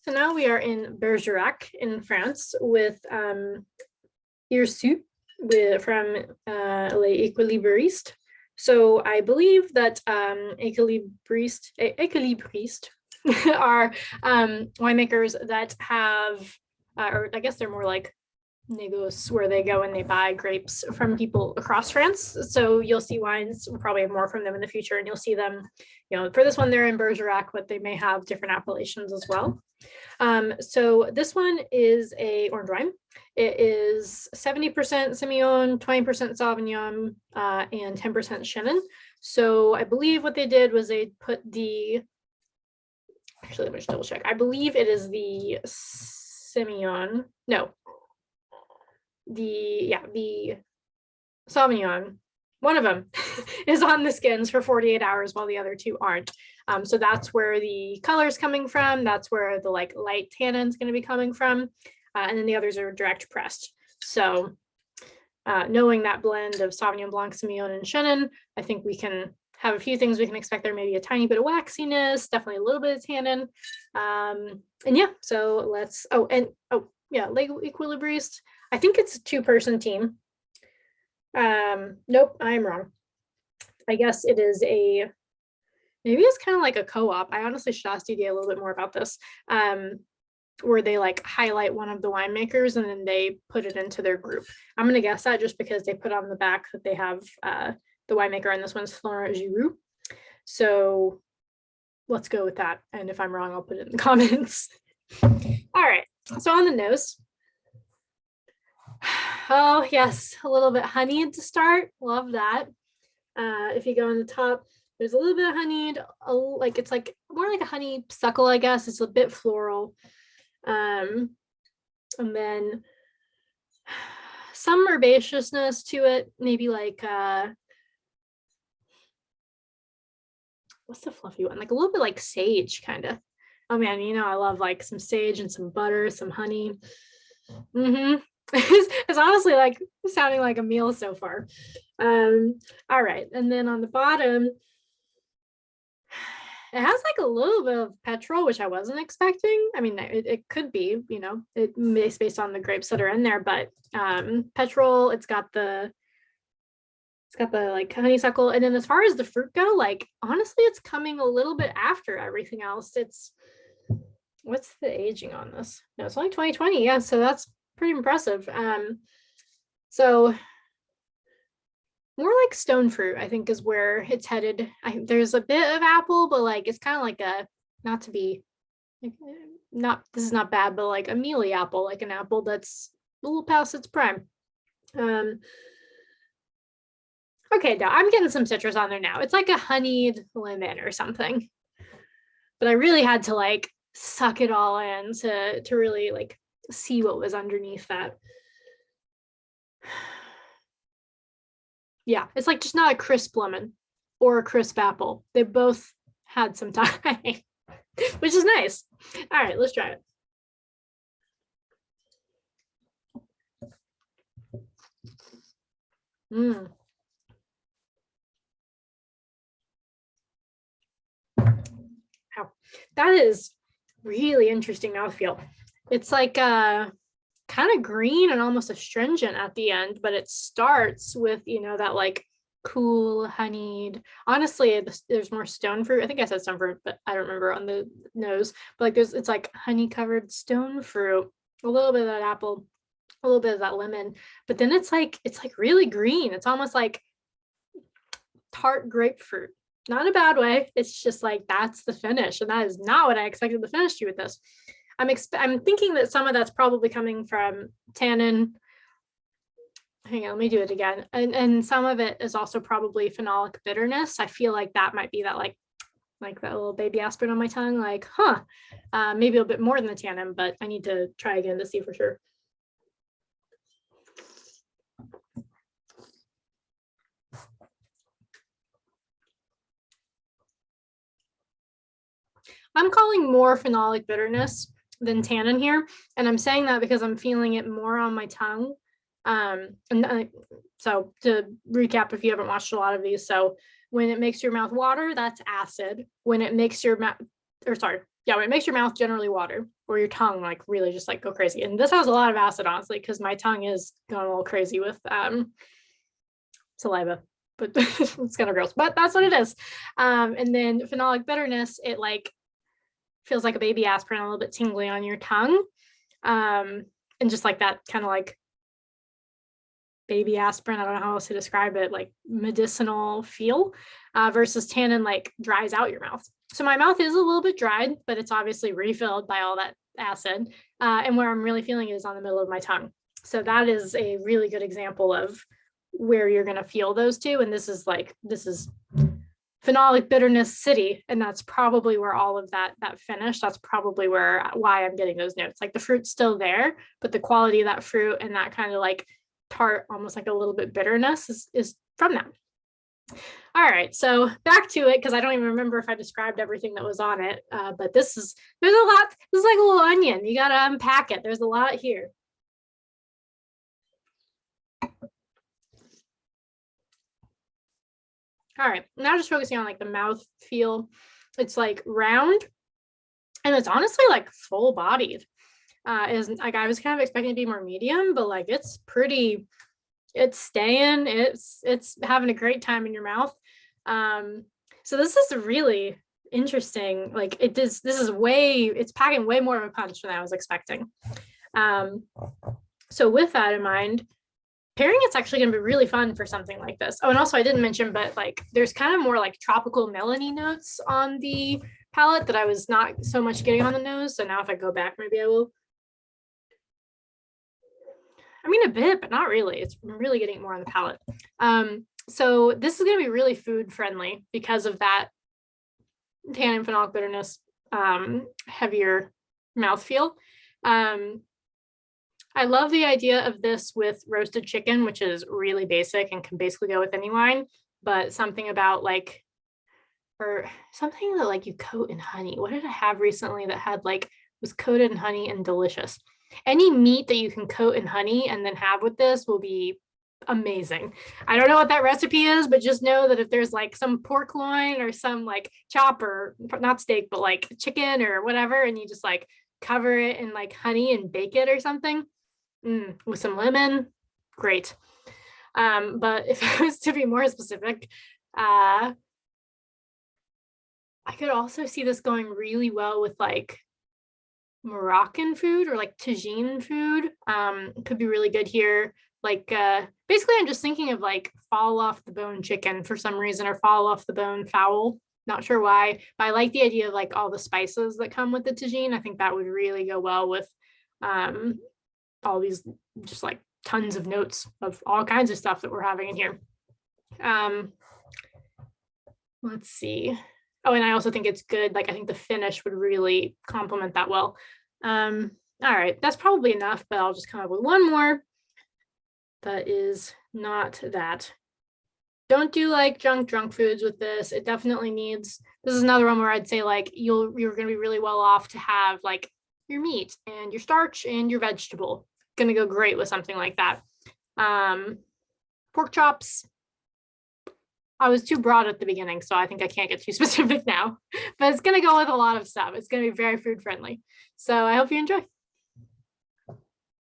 So now we are in Bergerac in France with Hirsute from Les Equilibriste. So I believe that Equilibriste are winemakers that have, or I guess they're more like négoce, where they go and they buy grapes from people across France. So you'll see wines, we'll probably have more from them in the future, and you'll see them, you know, for this one, they're in Bergerac, but they may have different appellations as well. So this one is a orange wine. It is 70% Sémillon, 20% Sauvignon, and 10% Chenin. So I believe what they did was they put the, actually, let me just double check. I believe it is the Sémillon, no, the Sauvignon, one of them is on the skins for 48 hours while the other two aren't. So that's where the color is coming from. That's where the like light tannin is going to be coming from. And then the others are direct pressed. So knowing that blend of Sauvignon Blanc, Semillon, and Chenin, I think we can have a few things we can expect there. Maybe a tiny bit of waxiness, definitely a little bit of tannin. And yeah, so let's, yeah, Les Equilibriste. I think it's a 2-person team. Nope, I'm wrong. I guess it is a, maybe it's kind of like a co-op. I honestly should ask Didier a little bit more about this, where they like highlight one of the winemakers and then they put it into their group. I'm going to guess that just because they put on the back that they have the winemaker, and this one's Florent Giroux. So let's go with that. And if I'm wrong, I'll put it in the comments. All right, so on the nose. Oh yes, a little bit honeyed to start. Love that. If you go on the top, there's a little bit of honeyed, like it's like more like a honeysuckle, I guess. It's a bit floral. And then some herbaceousness to it, maybe like what's the fluffy one? Like a little bit like sage, kind of. Oh man, you know I love like some sage and some butter, some honey. It's honestly like sounding like a meal so far. All right, and then on the bottom, it has like a little bit of petrol, which I wasn't expecting. I mean, it could be, you know, it's based on the grapes that are in there, but petrol, it's got the like honeysuckle. And then as far as the fruit go, like honestly, it's coming a little bit after everything else. It's, what's the aging on this? No, it's only 2020. Yeah, so that's pretty impressive. So more like stone fruit, I think, is where it's headed. There's a bit of apple, but like it's kind of like a, not to be not, this is not bad, but like a mealy apple, like an apple that's a little past its prime. Okay, now I'm getting some citrus on there now. It's like a honeyed lemon or something, but I really had to like suck it all in to really like see what was underneath that. Yeah, it's like just not a crisp lemon or a crisp apple. They both had some time, which is nice. All right, let's try it. Wow, that is really interesting mouthfeel. It's like kind of green and almost astringent at the end, but it starts with, you know, that like cool honeyed, honestly there's more stone fruit. I think I said stone fruit, but I don't remember on the nose, but like it's like honey covered stone fruit, a little bit of that apple, a little bit of that lemon, but then it's like really green. It's almost like tart grapefruit, not in a bad way. It's just like that's the finish, and that is not what I expected the finish to be with this. I'm thinking that some of that's probably coming from tannin. Hang on, let me do it again. And some of it is also probably phenolic bitterness. I feel like that might be that like that little baby aspirin on my tongue, like, maybe a bit more than the tannin, but I need to try again to see for sure. I'm calling more phenolic bitterness than tannin here, and I'm saying that because I'm feeling it more on my tongue. So to recap, if you haven't watched a lot of these, so when it makes your mouth water, that's acid. When it makes your mouth, or sorry, yeah, it makes your mouth generally water or your tongue like really just like go crazy. And this has a lot of acid, honestly, because my tongue is going a little crazy with saliva, but it's kind of gross, but that's what it is. And then phenolic bitterness, it like feels like a baby aspirin, a little bit tingly on your tongue. And just like that kind of like baby aspirin, I don't know how else to describe it, like medicinal feel, versus tannin like dries out your mouth. So my mouth is a little bit dried, but it's obviously refilled by all that acid. And where I'm really feeling it is on the middle of my tongue. So that is a really good example of where you're going to feel those two. And this is phenolic bitterness city. And that's probably where all of that finish, that's probably why I'm getting those notes. Like the fruit's still there, but the quality of that fruit and that kind of like tart, almost like a little bit bitterness is from that. All right, so back to it, because I don't even remember if I described everything that was on it, but there's a lot. This is like a little onion. You got to unpack it. There's a lot here. All right, now just focusing on like the mouth feel. It's like round, and it's honestly like full bodied. Is like I was kind of expecting to be more medium, but like it's pretty. It's staying. It's having a great time in your mouth. So this is really interesting. Like this is it's packing way more of a punch than I was expecting. So with that in mind, pairing it's actually going to be really fun for something like this. Oh, and also I didn't mention, but like there's kind of more like tropical melony notes on the palette that I was not so much getting on the nose. So now if I go back, maybe I will. I mean, a bit, but not really. It's really getting more on the palate. So this is going to be really food friendly because of that tannin phenolic bitterness, heavier mouthfeel. I love the idea of this with roasted chicken, which is really basic and can basically go with any wine, but something about like, or something that like you coat in honey. What did I have recently that had like, was coated in honey and delicious? Any meat that you can coat in honey and then have with this will be amazing. I don't know what that recipe is, but just know that if there's like some pork loin or some like chopper, not steak, but like chicken or whatever, and you just like cover it in like honey and bake it or something with some lemon, great. But if I was to be more specific, I could also see this going really well with like Moroccan food or like tagine food. Could be really good here. Like basically I'm just thinking of like fall off the bone chicken for some reason, or fall off the bone fowl, not sure why, but I like the idea of like all the spices that come with the tagine. I think that would really go well with all these just like tons of notes of all kinds of stuff that we're having in here. Let's see. Oh, and I also think it's good. Like, I think the finish would really complement that well. All right, that's probably enough, but I'll just come up with one more. That is not that. Don't do like drunk foods with this. It definitely needs, this is another one where I'd say like you're going to be really well off to have like your meat and your starch and your vegetable. Going to go great with something like that. Pork chops. I was too broad at the beginning, so I think I can't get too specific now, but it's going to go with a lot of stuff. It's going to be very food friendly. So I hope you enjoy.